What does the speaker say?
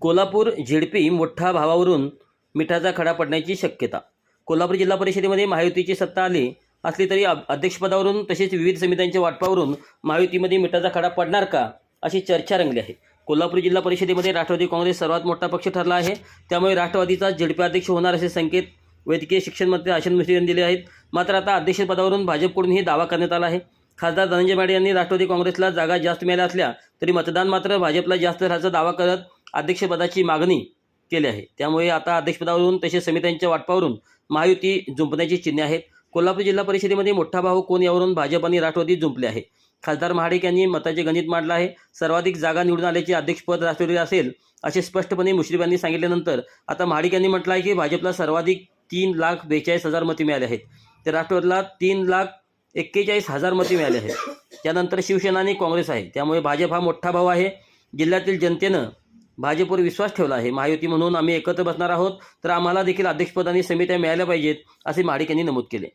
Kolhapur ZP मोठा भावावरून मिठाचा खडा पडण्याची शक्यता. कोल्हापूर जिल्हा परिषदेमध्ये महायुतीची सत्ता आली असली तरी अध्यक्षपदावरून तसेच विविध समित्यांच्या वाटपावरून महायुतीमध्ये मिठाचा खडा पडणार का अशी चर्चा रंगली आहे. कोल्हापूर जिल्हा परिषदेमध्ये राष्ट्रवादी काँग्रेस सर्वात मोठा पक्ष ठरला आहे. त्यामुळे राष्ट्रवादीचा झेडपी अध्यक्ष होणार असे संकेत वैद्यकीय शिक्षण मंत्री आशिष मिश्र यांनी दिले आहेत. मात्र आता अध्यक्षपदावरून भाजपकडूनही दावा करण्यात आला आहे. खासदार धनंजय माडे यांनी राष्ट्रवादी काँग्रेसला जागा जास्त मिळाल्या असल्या तरी मतदान मात्र भाजपला जास्त झाल्याचा दावा करत अध्यक्षपदाची मागणी केली आहे. त्यामुळे आता अध्यक्षपदावरून तसेच समित्यांच्या वाटपावरून महायुती जुंपण्याची चिन्हे आहेत. कोल्हापूर जिल्हा परिषदेमध्ये मोठा भाऊ कोण यावरून भाजप आणि राष्ट्रवादी जुंपले आहे. खासदार महाडिक यांनी मताचे गणित मांडलं आहे. सर्वाधिक जागा निवडून आल्याचे अध्यक्षपद राष्ट्रवादी असेल असे स्पष्टपणे मुश्रीफ यांनी सांगितल्यानंतर आता महाडिक यांनी म्हटलं आहे की भाजपला सर्वाधिक 3,42,000 मते मिळाले आहेत, तर राष्ट्रवादीला 3,41,000 मते मिळाले आहेत. त्यानंतर शिवसेना आणि काँग्रेस आहे. त्यामुळे भाजप हा मोठा भाऊ आहे. जिल्ह्यातील जनतेनं भाजपवर विश्वास ठेवला आहे. महायुती म्हणून आम्ही एकत्र बसणार आहोत, तर आम्हाला देखील अध्यक्षपद आणि समित्या मिळाल्या पाहिजेत असे महाडिक यांनी नमूद केले.